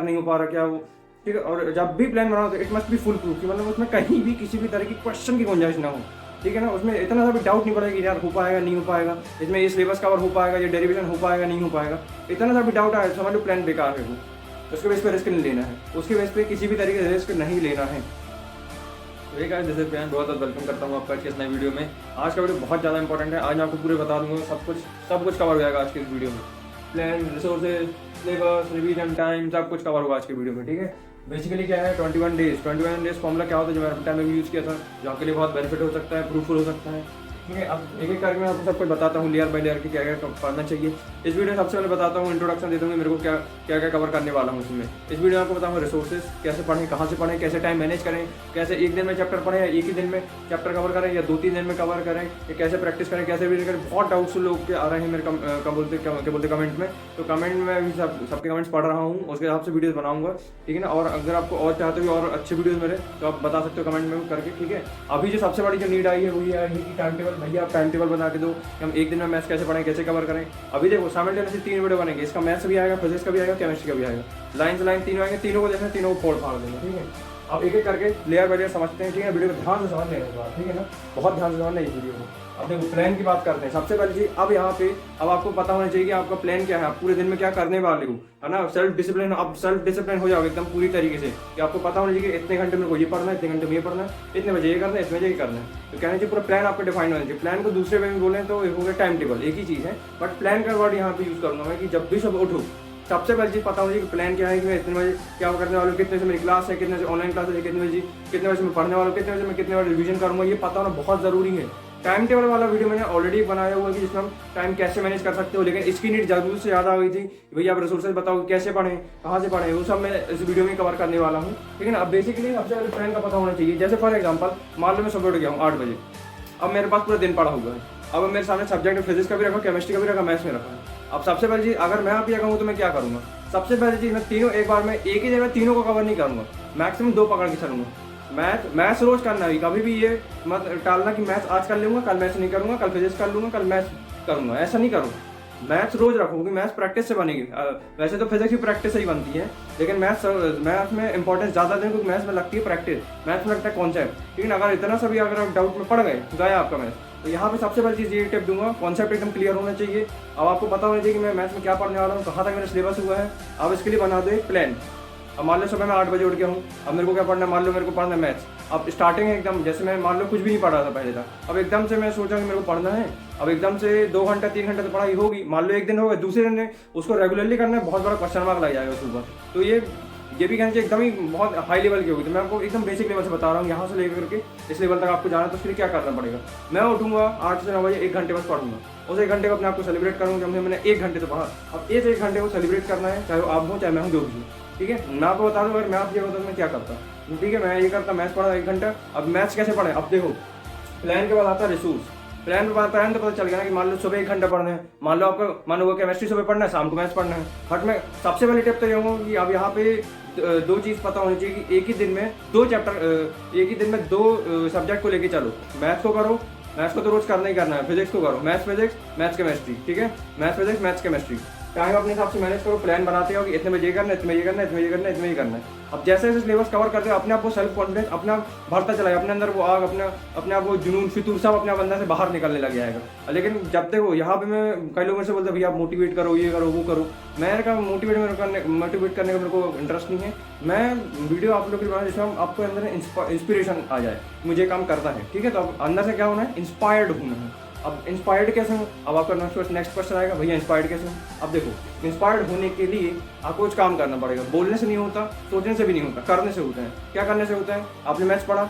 नहीं हो पा रहा क्या वो, ठीक है। और जब भी प्लान बनाओ तो it must be full proof, कि मतलब उसमें कहीं भी किसी भी तरह की क्वेश्चन की गुंजाइश ना हो, ठीक है ना। उसमें इतना सा भी डाउट नहीं पड़ेगा कि यार हो पाएगा नहीं हो पाएगा, इसमें ये सिलेबस कवर हो पाएगा, ये डेरिवेशन हो पाएगा नहीं हो पाएगा, इतना सा भी डाउट आए समझ लो प्लान बेकार है वो। उसके बेस पे रिस्क नहीं लेना है, उसके बेस पे किसी भी तरीके से रिस्क नहीं लेना है। तो एक जैसे प्लान बहुत वेलकम करता हूँ आपका आज के इस नए वीडियो में। आज का वीडियो बहुत ज़्यादा इंपॉर्टेंट है, आज मैं आपको पूरे बता दूंगा, सब कुछ कवर हो जाएगा आज के इस वीडियो में। Plan, resources, syllabus, revision time, सब कुछ कवर होगा आज के वीडियो में, ठीक है। बेसिकली क्या है 21 डेज फॉर्मूला क्या होता है जो मैंने टाइम में यूज़ किया था, जो आपके लिए बहुत बेनिफिट हो सकता है, प्रूफुल हो सकता है, ठीक है। अब एक एक करके मैं आपको सब कुछ बताता हूँ लेयर बाय लेयर की क्या क्या पढ़ना चाहिए। इस वीडियो में सबसे पहले बताता हूँ, इंट्रोडक्शन दे दूँगी मेरे को क्या क्या कवर करने वाला हूँ इसमें। इस वीडियो में आपको बताऊँगा रिसोर्सेज कैसे पढ़ें, कहाँ से पढ़ें, कैसे टाइम मैनेज करें, कैसे एक दिन में चैप्टर पढ़ें या एक ही दिन में चैप्टर कवर करें या 2-3 दिन में कवर करें, या कैसे प्रैक्टिस करें, कैसे रीड करें। बहुत डाउट्स लोग के आ रहे हैं मेरे बोलते कमेंट में, तो कमेंट में मैं भी सबके कमेंट्स पढ़ रहा हूँ, उसके हिसाब से वीडियोस बनाऊंगा, ठीक है ना। और अगर आपको और चाहते हो और अच्छे वीडियोस मेरे तो आप बता सकते हो कमेंट में करके, ठीक है। अभी जो सबसे बड़ी जो नीड आई है वो ये है कि टाइम टेबल, भैया आप टाइम टेबल बना के दो कि हम एक दिन में मैथ्स कैसे पढ़ें, कैसे कवर करें। अभी देखो साइमल्टेनियसली 3 वीडियो बनेंगे, इसका मैथ्स भी आएगा, फिजिक्स का भी आएगा, केमिस्ट्री का भी आएगा, लाइन से लाइन तीनों आएंगे, तीनों को देखना, तीनों को फोड़ फाड़ देंगे, ठीक है। अब एक एक करके लेयर बाय लेयर समझते हैं, ठीक है। वीडियो को ध्यान से समझ लेंगे, ठीक है ना, बहुत ध्यान से समझना इस वीडियो को। अब देखो प्लान की बात करते हैं। सबसे पहले चीज अब यहाँ पे अब आपको पता होना चाहिए कि आपका प्लान क्या है, आप पूरे दिन में क्या करने वाले हो, है ना। सेल्फ डिसिप्लिन, अब सेल्फ डिसिप्लिन हो जाओगे एकदम पूरी तरीके से, कि आपको पता होना चाहिए कि इतने घंटे मेरे को ये पढ़ना है, इतने घंटे में ये पढ़ना है, इतने बजे ये करना है, इतने बजे ये करना है। तो कहना चाहिए पूरा प्लान आपको डिफाइन होना चाहिए। प्लान को दूसरे वे में बोलें तो हो गया टाइम टेबल, एक ही चीज़ है, बट प्लान का वर्ड यहाँ पे यूज़ करूँगा मैं कि जब भी सब उठो सबसे पहले चीज़ पता होगी कि प्लान क्या है, कि मैं इतने बजे क्या करने वाला हूँ, कितने से मेरी क्लास है, कितने से ऑनलाइन क्लास है, कितने बजे मैं पढ़ने वाला हूँ, कितने बजे मैं कितने बार रिवीजन करूँगा, ये पता होना बहुत ज़रूरी है। टाइम टेबल वाला वीडियो मैंने ऑलरेडी बनाया हुआ है कि जिसमें हम टाइम कैसे मैनेज कर सकते हो, लेकिन इसकी नीड जरूर से ज़्यादा आ गई थी भैया आप रिसोर्सेज बताओ कैसे पढ़ें, कहाँ से पढ़ें, वो सब मैं इस वीडियो में कवर करने वाला हूँ, ठीक है ना। अब बेसिकली सबसे पहले प्लान का पता होना चाहिए। जैसे फॉर एग्जाम्पल मान लो मैं सुबह उठ गया हूँ 8 बजे, अब मेरे पास पूरा दिन पढ़ा हुआ है, अब मेरे सामने सब्जेक्ट फिजिक्स का भी रखा, केमिस्ट्री का भी रखा, मैथ्स में रखा है। अब सबसे पहली चीज़ अगर मैं आप ये कहूँ तो मैं क्या करूँगा, सबसे पहली चीज़ मैं तीनों एक बार में एक ही जगह तीनों को कवर नहीं करूँगा, मैक्सिमम 2 पकड़ के चलूँगा। मैथ्स रोज करना है, कभी भी ये मत टालना कि मैथ्स आज कर लूँगा, कल मैथ्स नहीं करूँगा, कल फिजिक्स कर लूँगा, कल मैथ्स करूँगा, ऐसा नहीं करूँ। मैथ्स रोज रखो क्योंकि मैथ्स प्रैक्टिस से बनेगी। वैसे तो फिजिक्स की प्रैक्टिस से ही बनती है, लेकिन मैथ्स में इंपॉर्टेंस ज़्यादा दें क्योंकि मैथ्स में लगती है प्रैक्टिस, मैथ्स में लगता है कॉन्सेप्ट, लेकिन अगर इतना सा भी अगर आप डाउट में पड़ गए तो गया आपका मैथ्स। तो यहाँ पे सबसे पहली चीज़ ये टिप दूंगा, कॉन्सेप्ट एकदम क्लियर होना चाहिए। अब आपको पता होना चाहिए कि मैं मैथ्स में क्या पढ़ने वाला हूँ, कहाँ तक मेरा सिलेबस हुआ है। अब इसके लिए बना दो एक प्लान। अब मान लो सुबह मैं 8 बजे उठ गया हूँ, अब मेरे को क्या पढ़ना है, मान लो मेरे को पढ़ना है मैथ्स। अब स्टार्टिंग है एकदम, जैसे मैं मान लो कुछ भी नहीं पढ़ा था पहले था, अब एकदम से मैं सोचा कि मेरे को पढ़ना है, अब एकदम से 2 घंटा 3 घंटे तो पढ़ाई होगी, मान लो एक दिन होगा, दूसरे दिन ने उसको रेगुलरली करना है, बहुत बड़ा क्वेश्चन मार्क लग जाएगा उसके ऊपर। तो ये भी कहना चाहिए एकदम ही बहुत हाई लेवल की होगी। तो मैं आपको एकदम बेसिक लेवल से बता रहा हूँ, यहाँ से लेकर के इस लेवल तक आपको जाना, तो उसके लिए क्या करना पड़ेगा। मैं उठूंगा 8 से 9 बजे, 1 घंटे बस पढ़ूंगा, उस 1 घंटे को अपने आप को सेलिब्रेट करूँगा, मैंने 1 घंटे तो पढ़ा। अब इस 1 घंटे को सेलिब्रेट करना है, चाहे आप हो चाहे मैं हूँ, जो भी, ठीक है। मैं आपको बता दूँ अगर मैं आप ये बता मैं क्या करता, ठीक है। मैं ये करता, मैथ्स पढ़ा 1 घंटा। अब मैथ्स कैसे पढ़े, अब देखो प्लान के बाद आता है रिसोर्स। प्लान तो पता चल गया ना कि मान लो सुबह 1 घंटा पढ़ना है, मान लो आपका मान लो केमिस्ट्री सुबह पढ़ना है, शाम को मैथ्स पढ़ना है। बट मैं सबसे पहले टिप तो ये हूँ कि अब यहाँ पे 2 चीज़ पता होनी चाहिए कि एक ही दिन में 2 चैप्टर, एक ही दिन में 2 सब्जेक्ट को लेके चलो। मैथ्स को करो, मैथ्स को तो रोज करना ही करना है, फिजिक्स को करो, मैथ्स फिजिक्स, मैथ्स केमिस्ट्री, ठीक है, maths physics, maths chemistry. Time अपने हिसाब से मैनेज करो, प्लान बनाते हो कि इतने बजे ये करना है, इतने ये करना है, इतने ये करना है, इतने ये करना है। अब जैसे जैसे सिलेबस कवर करते हो अपने आप को सेल्फ कॉन्फिडेंस अपना बढ़ता चला जाए, अपने अंदर वो आग, अपने आप वो जुनून फितूर सब अपने अंदर से बाहर निकलने लग जाएगा। लेकिन जब तक वो यहाँ पे मैं कई लोगों से बोलते भैया आप मोटिवेट करो, ये करो वो करो, मैं का मोटिवेट करने का मेरे को इंटरेस्ट नहीं है। मैं वीडियो आप लोग के बनाना जिसमें आपको अंदर इंस्पिरेशन आ जाए, मुझे काम करना है, ठीक है। तो अब अंदर से क्या होना है, इंस्पायर्ड होना है। अब इंस्पायर्ड कैसे हो, अब आपका नेक्स्ट क्वेश्चन आएगा भैया इंस्पायर्ड कैसे हो। अब देखो इंस्पायर्ड होने के लिए आपको कुछ काम करना पड़ेगा, बोलने से नहीं होता, सोचने से भी नहीं होता, करने से होता है। क्या करने से होता है, आपने मैथ्स पढ़ा,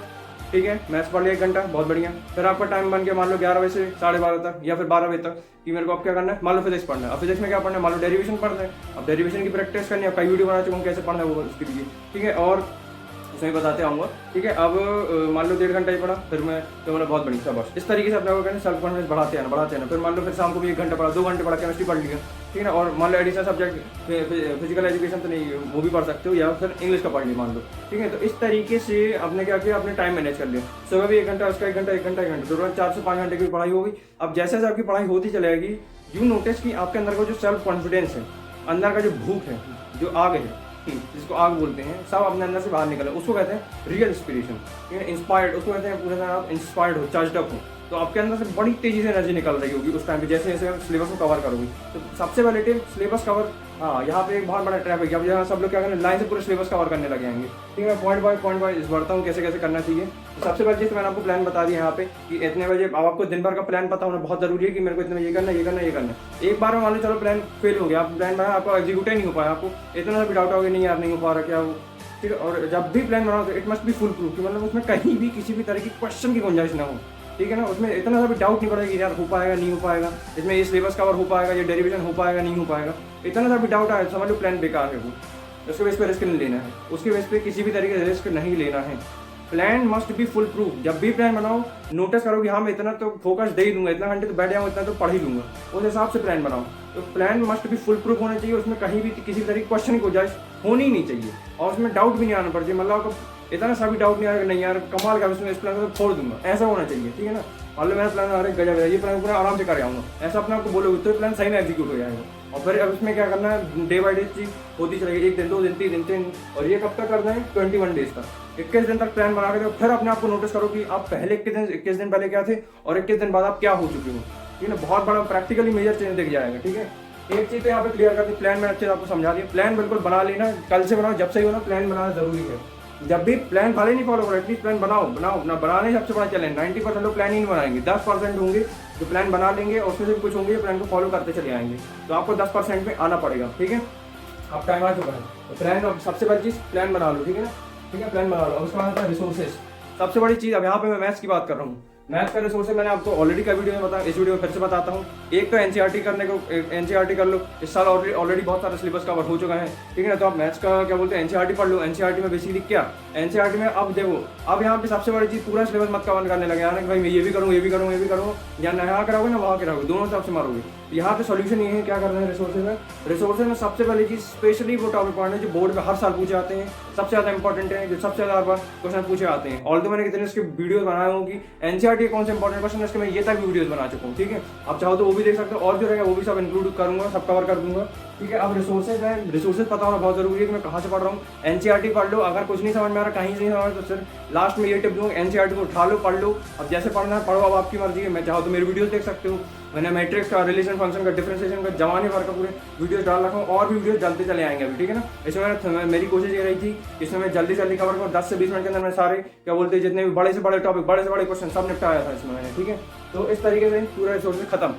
ठीक है, मैथ्स पढ़ लिया 1 घंटा, बहुत बढ़िया। फिर आपका टाइम बन गया मान लो 11 बजे से 12:30 तक या फिर 12 बजे तक कि मेरे को अब क्या करना है, मान लो फिजिक्स पढ़ना है। अब फिजिक्स में क्या पढ़ना है, मान लो डेरिवेशन पढ़ना है, अब डेरिवेशन की प्रैक्टिस करनी है, कई वीडियो बना चुका हूँ कैसे पढ़ना है वो उसके लिए, ठीक है, और उसमें बताते आऊँगा, ठीक है। अब मान लो 1.5 घंटा ही पढ़ा, फिर मैं तो मैंने बहुत बढ़िया बस इस तरीके से अपने को कहना सेल्फ कॉन्फिडेंस बढ़ाते हैं। फिर मान लो फिर शाम को भी 1 घंटा पढ़ा, 2 घंटे पढ़ा, केमिस्ट्री पढ़ लिया, ठीक है ना। और मान लो एडिशनल सब्जेक्ट फिजिकल एजुकेशन तो नहीं, वो भी पढ़ सकते हो, या फिर इंग्लिश का पढ़ लिया मान लो, ठीक है। तो इस तरीके से आपने क्या किया, अपने टाइम मैनेज कर लिया। सुबह भी 1 घंटा, उसका 1 घंटा, 1 घंटा, 1 घंटा, तो 4 से 5 घंटे की पढ़ाई होगी। अब जैसे जैसे आपकी पढ़ाई होती चलेगी, यू नोटिस कि आपके अंदर का जो सेल्फ कॉन्फिडेंस है, अंदर का जो भूख है, जो आग है, जिसको आग बोलते हैं, सब अपने अंदर से बाहर निकले, उसको कहते हैं रियल इंस्पिरेशन। ठीक है, इंस्पायर्ड उसको कहते हैं पूरे आप इंस्पायर्ड हो, चार्ज अप हो, तो आपके अंदर से बड़ी तेजी से एनर्जी निकल रही होगी उस टाइम पे, जैसे जैसे सिलेबस को कवर करोगी। तो सबसे पहले टिप सिलेबस कवर। हाँ, यहाँ पे एक बहुत बड़ा ट्रैप है कि अब यहाँ सब लोग क्या करें, लाइन से पूरे सिलेबस कवर करने लग जाएंगे। ठीक है, पॉइंट बाय इस बढ़ता हूँ कैसे कैसे करना चाहिए। तो सबसे पहले चीज़ मैंने आपको प्लान बता दिया यहाँ पे कि इतने बजे, अब आपको दिन भर का प्लान पता होना बहुत जरूरी है कि मेरे को इतने बजे ये करना ये करना ये करना। एक बार में मान लो चलो प्लान फेल हो गया, आप प्लान बनाया, आपको एग्जीक्यूट ही नहीं हो पाया, आपको इतना सा भी डाउट होगा नहीं यार नहीं हो पा रहा क्या वो। ठीक है, और जब भी प्लान बनाओ तो it must be full proof, मतलब उसमें कहीं भी किसी भी तरह की क्वेश्चन की गुंजाइश ना हो। ठीक है ना, उसमें इतना सा भी डाउट नहीं पड़ेगा कि यार हो पाएगा नहीं हो पाएगा, इसमें ये सिलेबस कवर हो पाएगा, ये डेरिवेशन हो पाएगा नहीं हो पाएगा, इतना सा भी डाउट आए समझ लो प्लान बेकार है वो। उसके बेस पे रिस्क नहीं लेना है, उसके बेस पे किसी भी तरीके से रिस्क नहीं लेना है। Plan must be full proof. जब भी प्लान बनाओ नोटिस करो कि हाँ मैं इतना तो फोकस दे ही दूंगा, इतना घंटे तो बैठ जाऊँगा, इतना तो पढ़ ही लूंगा, उस हिसाब से प्लान बनाओ। तो plan must be full proof होना चाहिए, उसमें कहीं भी किसी तरह की क्वेश्चन की गुंजाइश होनी ही नहीं चाहिए, और उसमें डाउट भी नहीं आना पड़ चाहिए, मतलब आपको इतना सा भी डाउट नहीं आएगा नहीं यार कमाल का इसमें इस प्लान को छोड़ दूंगा, ऐसा होना चाहिए। ठीक है ना, मान लो मेरा प्लान अरे गजब है, ये प्लान पूरा आराम से कर आऊँगा, ऐसा अपने आपको बोलोगे तो प्लान सही में एग्जीक्यूट हो जाएगा। और फिर अब इसमें क्या करना है, डे बाई डे चीज होती चलेगी, 1 दिन 2 दिन 3 दिन, और ये कब तक करना है 21 डेज तक, 21 दिन तक प्लान बना के। फिर अपने आप को नोटिस करो कि आप पहले 21 दिन पहले क्या थे और 21 दिन बाद आप क्या हो चुके हो। ठीक है ना, बहुत बड़ा प्रैक्टिकली मेजर चेंज दिख जाएगा। ठीक है, एक चीज तो यहाँ पे क्लियर कर दी, प्लान में अच्छे से आपको समझा दिया, प्लान बिल्कुल बना लेना, कल से बनाओ, जब से ही होना प्लान बनाना जरूरी है। जब भी प्लान भले नहीं फॉलो करो, एटलीस्ट प्लान बनाओ ना, बनाने सबसे बड़ा चैलेंज। 90% लोग प्लान ही नहीं बनाएंगे, 10% होंगे जो प्लान बना लेंगे, और उसमें से कुछ होंगे प्लान को फॉलो करते चले आएंगे, तो आपको 10% में आना पड़ेगा। ठीक है, अब टाइम आ चुका है, तो प्लान सबसे बड़ी चीज प्लान बना लो। ठीक है ना, ठीक है, प्लान बना लो। अब उसके बाद आता है रिसोर्सेज, सबसे बड़ी चीज। अब यहाँ पे मैं मैथ्स की बात कर रहा हूँ, मैथ्स का रिसोर्स मैंने आपको ऑलरेडी का वीडियो में बताया, इस वीडियो में फिर से बताता हूँ। एक तो एनसीईआरटी करने को, एनसीईआरटी कर लो, इस साल ऑलरेडी बहुत सारा सिलेबस कवर हो चुका है। ठीक है ना, तो आप मैथ्स का क्या बोलते हैं एनसीईआरटी पढ़ लो। एनसीईआरटी में बेसिकली क्या, एनसीईआरटी में अब देखो, अब यहाँ पे सबसे बड़ी चीज पूरा सिलेबस मत कवर करने लगे यार कि भाई मैं ये भी करूँ ये भी करूँ ये भी करूँ, या यहाँ कराओगे ना वहाँ कराओगे, दोनों तरफ से मारोगे। यहाँ पे सॉल्यूशन ये है, क्या करना है रिसोर्सेज में सबसे पहले चीज स्पेशली वो टॉपिक पढ़ना है जो बोर्ड में हर साल पूछे आते हैं, सबसे ज्यादा इंपॉर्टेंट है, जो सबसे ज्यादा बार क्वेश्चन पूछे आते हैं। ऑल्दो मैंने कितने इसके वीडियो बनाए हों कि एनसीईआरटी कौन से इंपॉर्टेंट क्वेश्चन है इसके मैं ये तक भी वीडियोस बना चुका हूँ। ठीक है, आप चाहो तो वो भी देख सकते हो, और जो रहेगा वो भी सब इंक्लूड करूंगा, सब कवर कर दूंगा। ठीक है, अब रिसोर्सेज है, रिसोर्सेज पता होना बहुत जरूरी है कि मैं कहाँ से पढ़ रहा हूँ। एनसीईआरटी पढ़ लो, अगर कुछ नहीं समझ में आ रहा, कहीं से नहीं समझ तो सिर्फ लास्ट में ये टिप दूंगा, एनसीईआरटी को उठा लो, पढ़ लो। अब जैसे पढ़ना है पढ़ो, अब आपकी मर्जी है। मैं चाहो तो मेरी वीडियोस देख सकते हो, मैंने मैट्रिक्स का, रिलेशन फंक्शन का, डिफरेंशिएशन का, जमाने भर का पूरे वीडियोस डाल रखा हूँ, और भी वीडियो जल्दी चले आएंगे अभी। ठीक है ना, इसमें मेरी कोशिश ये रही थी इसमें मैं जल्दी जल्दी कवर करूँ, 10 से 20 मिनट के अंदर मैं सारे क्या बोलते हैं जितने भी बड़े से बड़े टॉपिक, बड़े से बड़े क्वेश्चन सब निपटाया था इसमें मैंने। ठीक है, तो इस तरीके से पूरा रिसोर्सेज खत्म।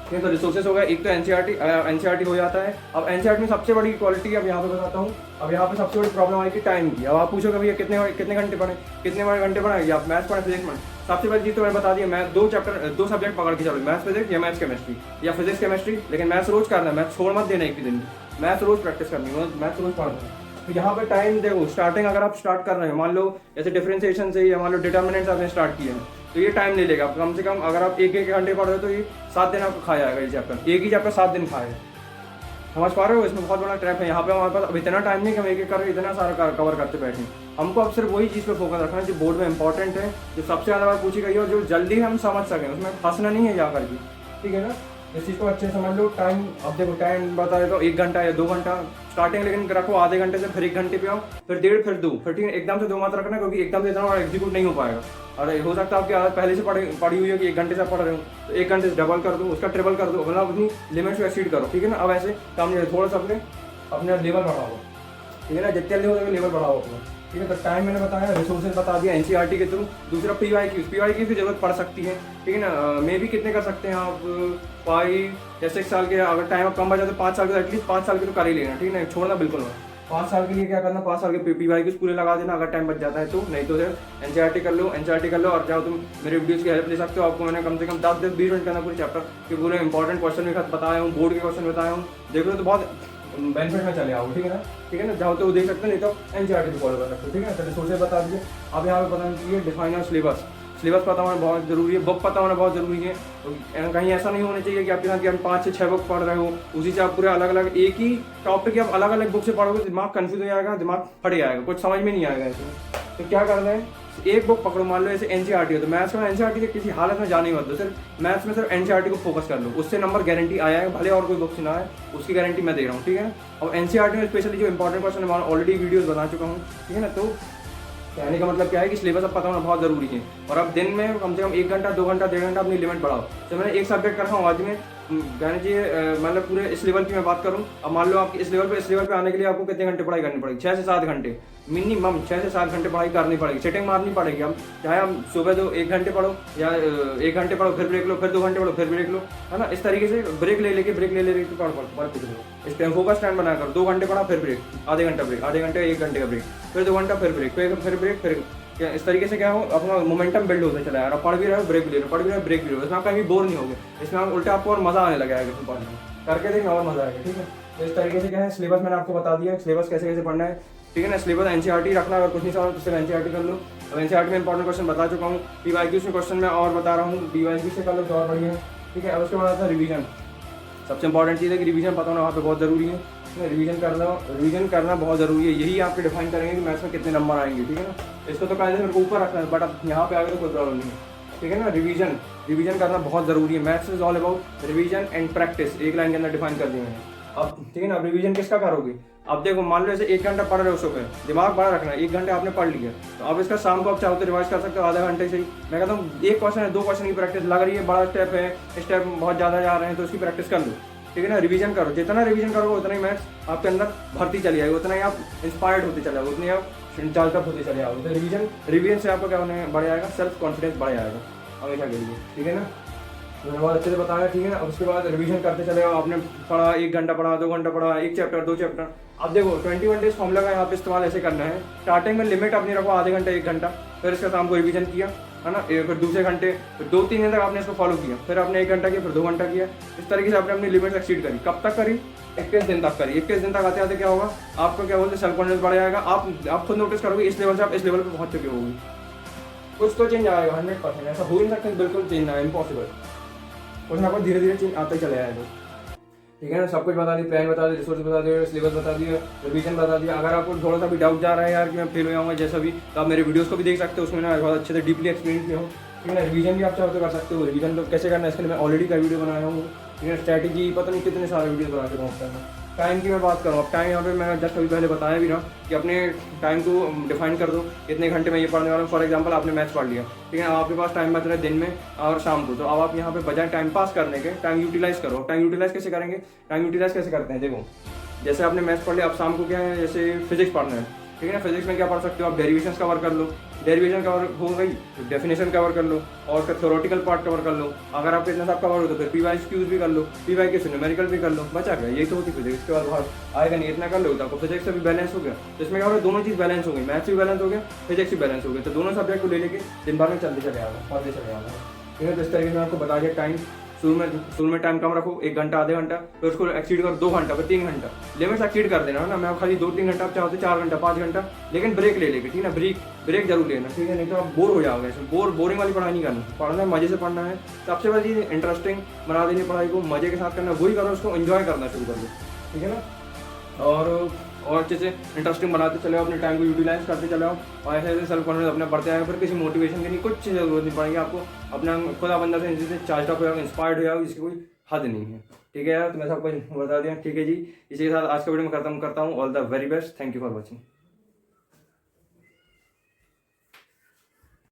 ठीक है, तो रिसोर्सेज हो गया, एक तो एनसीईआरटी हो जाता है। अब एनसीईआरटी में सबसे बड़ी क्वालिटी अब यहाँ पे बताता हूँ। अब यहाँ पे सबसे बड़ी प्रॉब्लम आएगी टाइम की। अब आप पूछोगे भैया कितने घंटे पढ़े, कितने घंटे पढ़ाएंगे आप, मैथ्स पढ़े फिजिक्स पढ़े। सबसे पहली चीज तो मैंने बता दिया, मैं 2 सब्जेक्ट पकड़ के चलो, मैथ्स फिजिक्स या मैथ्स केमिस्ट्री या फिजिक्स केमिस्ट्री, लेकिन मैथ्स रोज करना है, मैथ्स छोड़ मत देना एक भी दिन, मैथ्स रोज प्रैक्टिस करनी है, मैथ्स रोज पढ़ना है। तो यहाँ पे टाइम देखो, स्टार्टिंग अगर आप स्टार्ट कर रहे हो, मान लो जैसे डिफरेंशिएशन से या मान लो डिटर्मिनेंट्स आपने स्टार्ट किए हैं, तो ये टाइम ले लेगा कम से कम। अगर आप 1 घंटे पढ़ रहे हो तो ये 7 दिन आपको खा जाएगा, ये चैप्टर, एक ही चैप्टर 7 दिन खाएगा। समझ पा रहे हो, इसमें बहुत बड़ा ट्रैप है। यहाँ पे हमारे पास अब इतना टाइम नहीं कि हम एक कर रहे इतना सारा कवर करते बैठे। हमको अब सिर्फ वही चीज़ पे फोकस रखना है जो बोर्ड में इंपॉर्टेंट है, जो सबसे ज़्यादा बार पूछी गई है और जो जल्दी हम समझ सकें, उसमें फंसना नहीं है जा करके। ठीक है ना, इस चीज़ को अच्छे से समझ लो। टाइम अब देखो, टाइम बता देता हूँ 1 घंटा या 2 घंटा स्टार्टिंग, लेकिन रखो आधे घंटे से, फिर 1 घंटे पे आओ, फिर 1.5, फिर 2, फिर 3। एकदम से 2 मत रखना, क्योंकि एकदम से इतना एग्जीक्यूट नहीं हो पाएगा। और हो सकता है आपकी आदत पहले से पड़ी हुई है कि 1 घंटे से पढ़ रहे हो, तो 1 घंटे से डबल कर दो, उसका ट्रिपल कर दो, मतलब अपनी लिमिट को एक्सीड करो। ठीक है ना, अब ऐसे काम नहीं, थोड़ा सा अपने लेवल बढ़ाओ। ठीक है ना, जितने जल्दी हो सके लेवल बढ़ाओ अपना। ठीक है, तो टाइम मैंने बताया, रिसोर्सेज बता दिया एनसीईआरटी के थ्रू। दूसरा पीवाईक्यू की जरूरत पड़ सकती है। ठीक है ना, मे भी कितने कर सकते हैं आप, 5 या 6 साल के, अगर टाइम आप कम बचा तो 5 साल के, एटलीस्ट 5 साल के तो कर ही लेना। ठीक है ना, छोड़ना बिल्कुल मत। 5 साल के लिए क्या करना, 5 साल के पीवाईक्यूज पूरे लगा देना अगर टाइम बच जाता है तो, नहीं तो सिर्फ एनसीईआरटी कर लो। और चाहो तुम मेरे वीडियोस की हेल्प ले सकते हो। आपको मैंने कम से कम 10-20 मिनट के अंदर पूरे चैप्टर के पूरे इंपॉर्टेंट क्वेश्चन भी बताया हूँ, बोर्ड के क्वेश्चन बताया हूँ, देख लो तो बहुत बेनिफिट में चले आओ। ठीक है ना, चाहो तो वो देख सकते हैं, नहीं तो एनसीईआरटी फॉलो कर सकते हो। ठीक है, तो रिसोर्सेज बता दीजिए। अब यहाँ पे पता चाहिए डिफाइनर सिलेबस पता होना बहुत जरूरी है, बुक पता होना बहुत जरूरी है। तो कहीं ऐसा नहीं होना चाहिए कि आपके साथ कि हम 5 से 6 बुक पढ़ रहे हो, उसी से आप पूरे अलग अलग एक ही टॉपिक की आप अलग अलग बुक से पढ़ोगे, दिमाग कंफ्यूज हो जाएगा, दिमाग फट जाएगा, कुछ समझ में नहीं आएगा इसमें। तो क्या करना है, एक बुक पकड़ो, मान लो ऐसे एनसीईआरटी है तो मैथ्स में एनसीईआरटी से किसी हालत में जाने मत दो, सिर्फ मैथ्स में सिर्फ एनसीईआरटी को फोकस कर लो, उससे नंबर गारंटी आया है, भले और कोई बुक ना है, उसकी गारंटी मैं दे रहा हूँ, ठीक है ना। और एनसीईआरटी में स्पेशली जो इंपॉर्टेंट क्वेश्चन है ऑलरेडी वीडियोस बना चुका हूँ, ठीक है ना। तो कहने का मतलब क्या है कि सिलेबस अब पता होना बहुत जरूरी है, और अब दिन में कम से कम 1 घंटा 2 घंटा 1.5 घंटा अपनी लिमिट बढ़ाओ। तो मैंने एक सब्जेक्ट कर रहा हूँ आज में, कहना चाहिए मतलब पूरे इस लेवल की मैं बात करूँ, अब मान लो आप इस लेवल पे आने के लिए आपको कितने घंटे पढ़ाई करनी पड़ेगी, 6 से 7 घंटे मिनिमम, 6 से 7 घंटे पढ़ाई करनी पड़ेगी, सेटिंग मारनी पड़ेगी। हम चाहे हम सुबह 1 घंटे पढ़ो या 1 घंटे पढ़ो फिर ब्रेक लो, फिर 2 घंटे पढ़ो फिर ब्रेक लो, है ना। इस तरीके से ब्रेक ले लेके पढ़ इस टाइम फोकस टाइम बना कर 2 घंटे पढ़ा फिर ब्रेक, आधे घंटा ब्रेक, आधे घंटे 1 घंटे का ब्रेक, फिर 2 घंटा फिर ब्रेक, फिर ब्रेक फिर क्या, इस तरीके से क्या हो अपना मोमेंटम बिल्ड होता चला यार। पढ़ भी रहे हो ब्रेक भी ले रहे हो, पढ़ भी रहे हो ब्रेक भी ले रहे हो, इसमें आप कहीं बोर नहीं होगे, इसमें आप उल्टा आपको और मजा आने लगा है पढ़ने में, करके देखना और मजा आएगा, ठीक है। तो इस तरीके से क्या है, सिलेबस मैंने आपको बता दिया, सिलेबस कैसे कैसे पढ़ना है, ठीक है ना। सिलेबस एनसीईआरटी रखना, अगर कुछ नहीं समझ तो सिर्फ एनसीईआरटी कर लो। अब एनसीईआरटी में इंपॉर्टेंट क्वेश्चन बता चुका हूँ, पीवाईक्यू में क्वेश्चन मैं और बता रहा हूँ, डीवाईक्यू से कर लो तो और बढ़िया है, ठीक है। अब उसके बाद आता है रिवीजन, सबसे इंपॉर्टेंट चीज़ है कि रिवीजन पता होना वहाँ पे बहुत ज़रूरी है, रिवीजन करना बहुत ज़रूरी है, यही आपके डिफाइन करेंगे कि मैथ्स में कितने नंबर आएंगे, ठीक है ना। इसको तो कायदे मेरे को ऊपर रखना है, बट अब यहाँ पे आगे तो कोई प्रॉब्लम नहीं है, ठीक है ना। रिवीजन करना बहुत ज़रूरी है, maths is all about revision and practice, एक लाइन के अंदर डिफाइन कर दिए मैंने। अब ठीक है ना, अब रिवीजन किसका करोगे, अब देखो मान लो ऐसे 1 घंटा पढ़ रहे हो सुबह, दिमाग बड़ा रखना है, 1 घंटे आपने पढ़ लिया, तो अब इसका शाम को आप चाहो तो रिवाइज कर सकते हो आधा घंटे से ही। मैं कहता हूँ 1 क्वेश्चन है 2 क्वेश्चन की प्रैक्टिस लग रही है, बड़ा स्टेप है, स्टेप बहुत ज़्यादा जा रहे हैं तो उसकी प्रैक्टिस कर लो, ठीक है ना। रिवीजन करो, जितना रिवीजन करोगे उतना ही मैथ्स आपके अंदर भरती चली आएगी, उतना ही आप इंस्पायर्ड होते चले जाओगे, उतनी आप चार्जअप होते चले जाओगे। तो रिवीजन से आपको क्या होने बढ़ जाएगा, सेल्फ कॉन्फिडेंस बढ़ जाएगा हमेशा के लिए, ठीक है ना। मैंने बहुत अच्छे से बताया, ठीक है ना। उसके बाद रिवीजन करते चले जाओ, आपने पढ़ा 1 घंटा पढ़ा 2 घंटा पढ़ा, 1 चैप्टर 2 चैप्टर। अब देखो 21 डेज फॉर्मूला का यहाँ पे इस्तेमाल ऐसे करना है, स्टार्टिंग में लिमिट अपनी रखो आधे घंटे 1 घंटा, फिर इसका शाम को रिवीजन किया, है ना, फिर दूसरे घंटे, फिर 2-3 दिन तक आपने इसको फॉलो किया, फिर आपने 1 घंटा किया, फिर 2 घंटा किया। इस तरीके से आपने अपनी लिमिट एक्सीड करी, कब तक करी, 21 दिन तक करी। 21 दिन तक आते आते क्या होगा, आपको क्या बोलते हैं सेल्फ कॉन्फिडेंस बढ़ जाएगा, आप खुद नोटिस करोगे इस लेवल से आप इस लेवल पर पहुंच चुके होगी, कुछ तो चेंज आएगा 100%, ऐसा हो नहीं सकता बिल्कुल चेंज ना, इम्पॉसिबल, कुछ ना कुछ धीरे धीरे चेंज आता ही चले जाएगा, ठीक है ना। सब कुछ बता दिया, प्लान बता दिया, रिसोर्स बता दिया, सिलेबस बता दिया, रिवीजन बता दिया। अगर आपको थोड़ा सा भी डाउट जा रहा है यार कि मैं फेल हो जाऊंगा जैसा भी, तो आप मेरे वीडियोस को भी देख सकते हो, उसमें ना बहुत अच्छे से डीपली एक्सप्लेन किया हो, ठीक है ना। रिवीजन भी आप चाहो तो कर सकते हो, रिवीजन तो कैसे करना है इसके लिए मैं ऑलरेडी का वीडियो बनाया हूँ, ठीक है। स्ट्रैटेजी पता नहीं कितने सारे वीडियो बना चुका हूँ उसका। टाइम की मैं बात करूँ, अब टाइम यहाँ पे मैं जस्ट अभी पहले बताया भी ना कि अपने टाइम को डिफाइन कर दो, इतने घंटे में ये पढ़ने वाला हूँ। फॉर एग्जांपल आपने मैथ्स पढ़ लिया, ठीक है, अब आपके पास टाइम बच रहा है दिन में और शाम को, तो अब आप यहाँ पे बजाय टाइम पास करने के टाइम यूटिलाइज करो। टाइम यूटिलाइज कैसे करेंगे, टाइम यूटिलाइज कैसे करते हैं, देखो जैसे आपने मैथ्स पढ़ लिया, अब शाम को क्या है, जैसे फिजिक्स पढ़ना है, ठीक है ना। फिजिक्स में क्या पढ़ सकते हो आप, डेरिवेशंस कवर कर लो, डेरिवेशन कवर हो गई तो डेफिनेशन कवर कर लो और उसका थ्योरेटिकल पार्ट कवर कर लो। अगर आपको इतना सब कवर हो तो फिर पीवाईक्यूज भी कर लो, पीवाईक्यू से न्यूमेरिकल भी कर लो, बचा गया, यही तो होती फिजिक्स। इसके बाद बाहर आएगा नहीं, इतना कर लो तो आपको फिजिक्स से भी बैलेंस हो गया। तो इसमें क्या हो गया, दोनों चीज़ बैलेंस हो गई, मैथ्स भी बैलेंस हो गया, फिजिक्स भी बैलेंस हो गया, तो दोनों सब्जेक्ट को ले लेके दिन भर में चलते चले आएगा, पढ़ते चले आएगा, ठीक है। तो इस तरीके से आपको बता दिया टाइम, शुरू में टाइम कम रखो, 1 घंटा आधे घंटा, फिर उसको एक्सीड करो 2 घंटा, फिर 3 घंटा, लिमिट एक्सीड कर देना है ना। मैं खाली 2-3 घंटा आप चाहते 4 घंटा 5 घंटा, लेकिन ब्रेक ले लेके, ठीक है ना, ब्रेक जरूर लेना, ठीक है, नहीं तो आप बोर हो जाओगे। इसमें बोरिंग वाली पढ़ाई नहीं करनी, पढ़ना है मजे से पढ़ना है। सबसे बड़ी चीज़ इंटरेस्टिंग बना देनी पढ़ाई को, मजे के साथ करना, वही करो, उसको एंजॉय करना शुरू कर दो, ठीक है ना। और अच्छे से इंटरेस्टिंग बनाते चले जाओ, अपने टाइम को यूटिलाइज करते चले जाओ, और ऐसे ऐसे सेल्फ कॉन्फिडेंस अपने बढ़ते आएगा। फिर किसी मोटिवेशन की नहीं, कुछ जरूरत नहीं पड़ेगी आपको, अपना खुद आप अंदर से चार्ज अप हो जाओ, इंस्पायर्ड हो जाओ, जिसकी कोई हद नहीं है, ठीक है यार। तो मैं सब कुछ बता दिया, ठीक है जी। इसी के साथ आज का वीडियो में करता हूँ all the very best, thank you for watching.